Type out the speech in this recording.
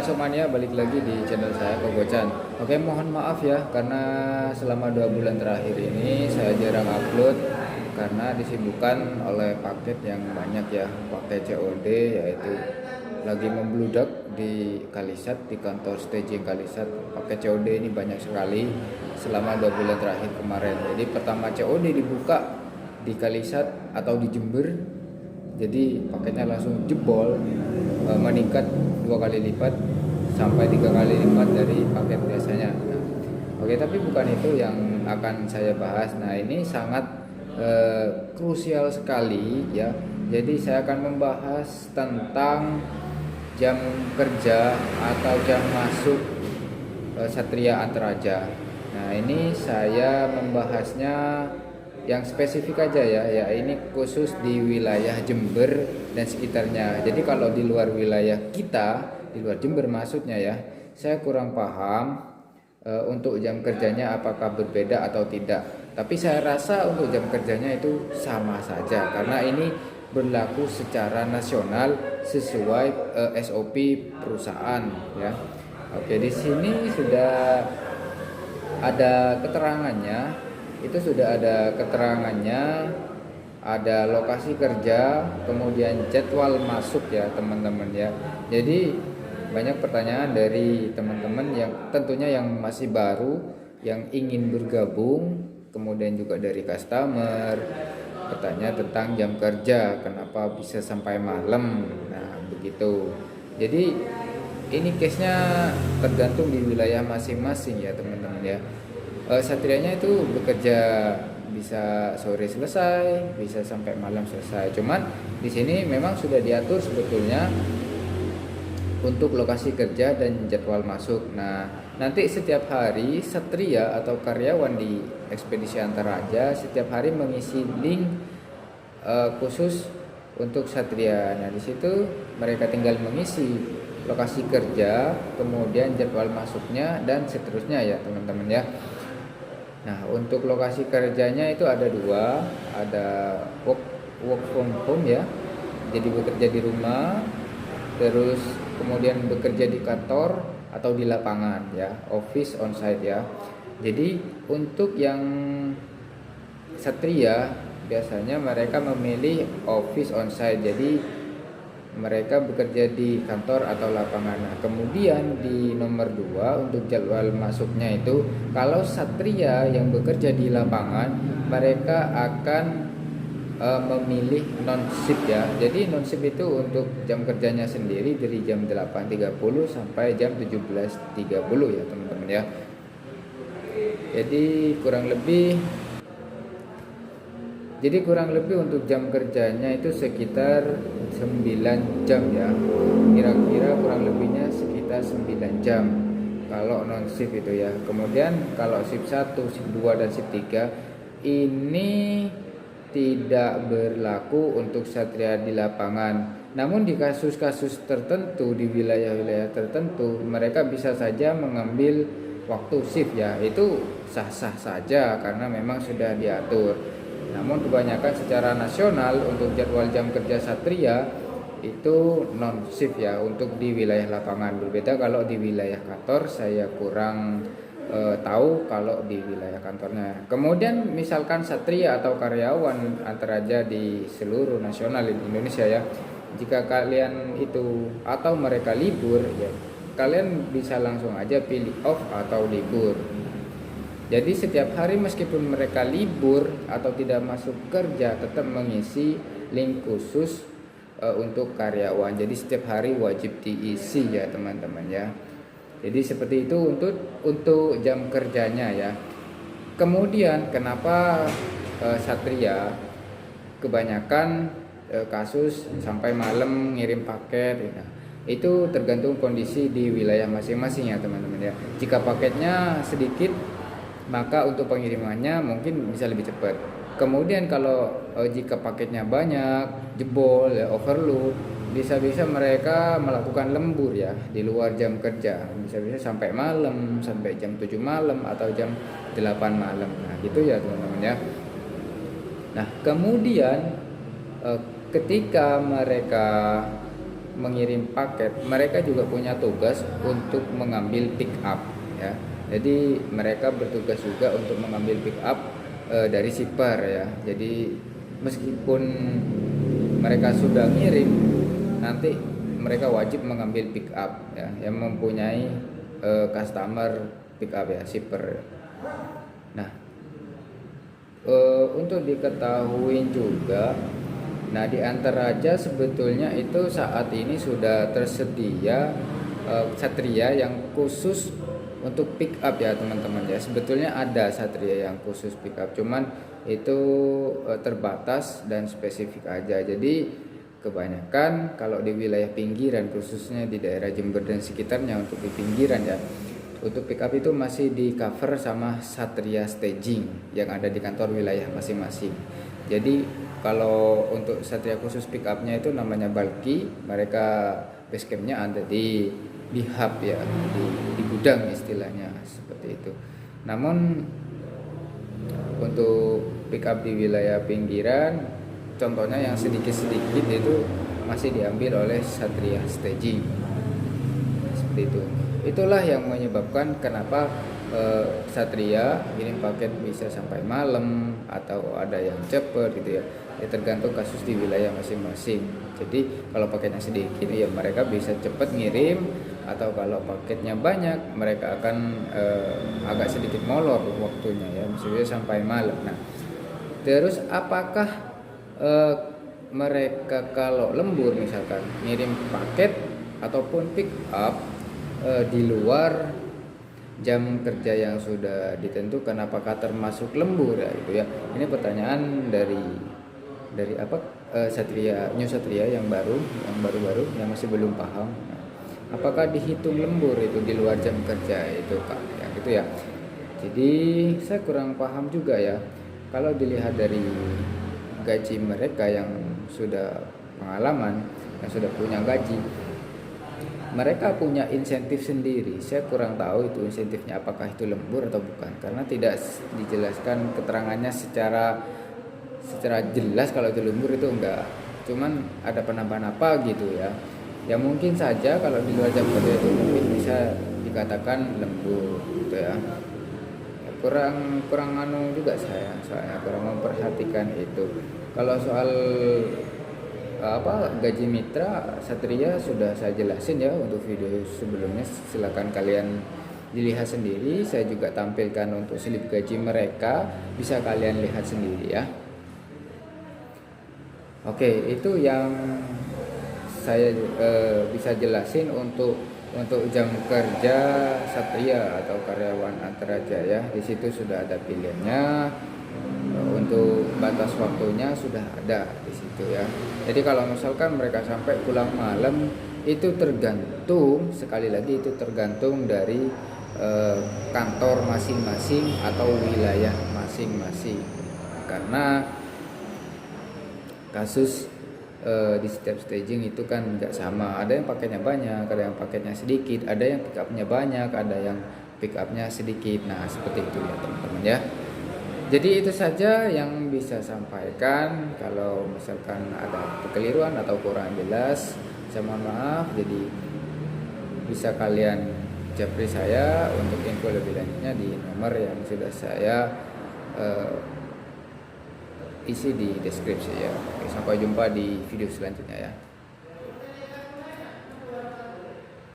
Somania, balik lagi di channel saya Kogocan. Oke, mohon maaf ya karena selama 2 bulan terakhir ini saya jarang upload karena disibukkan oleh paket yang banyak ya, paket COD, yaitu lagi membludak di Kalisat, di kantor staging Kalisat. Paket COD ini banyak sekali selama 2 bulan terakhir kemarin. Jadi pertama COD dibuka di Kalisat atau di Jember, jadi paketnya langsung jebol, meningkat 2 kali lipat sampai 3 kali lipat dari paket biasanya. Oke, tapi bukan itu yang akan saya bahas. Nah, ini sangat krusial sekali ya. Jadi saya akan membahas tentang jam kerja atau jam masuk Satria Antaraja. Nah, ini saya membahasnya yang spesifik aja ya ini khusus di wilayah Jember dan sekitarnya. Jadi kalau di luar wilayah kita, di luar Jember maksudnya ya, saya kurang paham untuk jam kerjanya apakah berbeda atau tidak. Tapi saya rasa untuk jam kerjanya itu sama saja karena ini berlaku secara nasional sesuai SOP perusahaan ya. Oke, di sini sudah ada keterangannya. Itu sudah ada keterangannya, ada lokasi kerja, kemudian jadwal masuk ya teman-teman ya. Jadi banyak pertanyaan dari teman-teman yang tentunya yang masih baru, yang ingin bergabung, kemudian juga dari customer bertanya tentang jam kerja, kenapa bisa sampai malam. Nah, begitu. Jadi ini case-nya tergantung di wilayah masing-masing ya teman-teman ya. Satrianya itu bekerja bisa sore selesai, bisa sampai malam selesai. Cuman di sini memang sudah diatur sebetulnya untuk lokasi kerja dan jadwal masuk. Nah, nanti setiap hari Satria atau karyawan di Ekspedisi Antaraja setiap hari mengisi link khusus untuk Satria. Nah, di situ mereka tinggal mengisi lokasi kerja, kemudian jadwal masuknya dan seterusnya ya teman-teman ya. Nah, untuk lokasi kerjanya itu ada dua, ada work from home ya, jadi bekerja di rumah, terus kemudian bekerja di kantor atau di lapangan ya, office on site ya. Jadi untuk yang Satria biasanya mereka memilih office on site, jadi mereka bekerja di kantor atau lapangan. Nah, kemudian di nomor 2 untuk jadwal masuknya itu, kalau Satria yang bekerja di lapangan, mereka akan memilih non shift ya. Jadi non shift itu untuk jam kerjanya sendiri dari jam 8.30 sampai jam 17.30 ya teman-teman ya. Jadi kurang lebih untuk jam kerjanya itu sekitar 9 jam ya. Kira-kira kurang lebihnya sekitar 9 jam kalau non shift itu ya. Kemudian kalau shift 1, shift 2 dan shift 3 ini tidak berlaku untuk Satria di lapangan. Namun di kasus-kasus tertentu, di wilayah-wilayah tertentu, mereka bisa saja mengambil waktu shift ya. Itu sah-sah saja karena memang sudah diatur. Namun kebanyakan secara nasional untuk jadwal jam kerja Satria itu non shift ya untuk di wilayah lapangan. Berbeda kalau di wilayah kantor, saya kurang tahu kalau di wilayah kantornya. Kemudian misalkan Satria atau karyawan Antaraja di seluruh nasional di Indonesia ya, jika kalian itu atau mereka libur ya, kalian bisa langsung aja pilih off atau libur. Jadi setiap hari meskipun mereka libur atau tidak masuk kerja, tetap mengisi link khusus untuk karyawan. Jadi setiap hari wajib diisi ya teman-teman ya. Jadi seperti itu untuk jam kerjanya ya. Kemudian kenapa Satria kebanyakan kasus sampai malam ngirim paket ya. Itu tergantung kondisi di wilayah masing-masing ya teman-teman ya. Jika paketnya sedikit, maka untuk pengirimannya mungkin bisa lebih cepat. Kemudian kalau jika paketnya banyak, jebol ya, overload, bisa-bisa mereka melakukan lembur ya di luar jam kerja. Bisa-bisa sampai malam, sampai jam 7 malam atau jam 8 malam. Nah, gitu ya teman-teman ya. Nah, kemudian ketika mereka mengirim paket, mereka juga punya tugas untuk mengambil pick up ya. Jadi mereka bertugas juga untuk mengambil pick up dari shipper ya. Jadi meskipun mereka sudah ngirim, nanti mereka wajib mengambil pick up ya, yang mempunyai customer pick up ya, shipper. Nah, untuk diketahui juga, nah di Antaraja sebetulnya itu saat ini sudah tersedia Satria yang khusus untuk pick up ya teman-teman ya. Sebetulnya ada Satria yang khusus pick up, cuman itu terbatas dan spesifik aja. Jadi kebanyakan kalau di wilayah pinggiran, khususnya di daerah Jember dan sekitarnya, untuk di pinggiran ya, untuk pick up itu masih di cover sama Satria Staging yang ada di kantor wilayah masing-masing. Jadi kalau untuk Satria khusus pick upnya itu namanya Balki, mereka base campnya ada di hub ya, di gudang istilahnya seperti itu. Namun untuk pick up di wilayah pinggiran, contohnya yang sedikit-sedikit itu masih diambil oleh Satria Staging seperti itu. Itulah yang menyebabkan kenapa Satria kirim paket bisa sampai malam atau ada yang cepet gitu ya. Ya tergantung kasus di wilayah masing-masing. Jadi kalau paketnya sedikit ya mereka bisa cepet ngirim, atau kalau paketnya banyak mereka akan agak sedikit molor waktunya ya, misalnya sampai malam. Nah, terus apakah mereka kalau lembur misalkan ngirim paket ataupun pick up di luar jam kerja yang sudah ditentukan, apakah termasuk lembur ya itu ya. Ini pertanyaan dari Satria, New Satria yang baru yang masih belum paham. Nah, apakah dihitung lembur itu di luar jam kerja itu Kak ya gitu ya. Jadi saya kurang paham juga ya. Kalau dilihat dari gaji mereka yang sudah pengalaman, yang sudah punya gaji, mereka punya insentif sendiri. Saya kurang tahu itu insentifnya apakah itu lembur atau bukan, karena tidak dijelaskan keterangannya secara jelas kalau itu lembur itu enggak. Cuman ada penambahan apa gitu ya. Ya mungkin saja kalau di luar jam kerja itu mungkin bisa dikatakan lembur gitu ya. Kurang anu juga saya kurang memperhatikan itu. Kalau soal gaji mitra Satria sudah saya jelasin ya untuk video sebelumnya, silakan kalian dilihat sendiri. Saya juga tampilkan untuk slip gaji mereka, bisa kalian lihat sendiri ya. Oke, itu yang saya bisa jelasin untuk jam kerja Satria atau karyawan Antaraja ya. Di situ sudah ada pilihannya. Untuk batas waktunya sudah ada di situ ya. Jadi kalau misalkan mereka sampai pulang malam, itu tergantung, sekali lagi itu tergantung dari kantor masing-masing atau wilayah masing-masing. Karena kasus di setiap staging itu kan nggak sama. Ada yang paketnya banyak, ada yang paketnya sedikit, ada yang pick upnya banyak, ada yang pick upnya sedikit. Nah seperti itu ya teman-teman ya. Jadi itu saja yang bisa sampaikan. Kalau misalkan ada kekeliruan atau kurang jelas, saya mohon maaf. Jadi bisa kalian japri saya untuk info lebih lanjutnya di nomor yang sudah saya isi di deskripsi ya. Oke, sampai jumpa di video selanjutnya ya.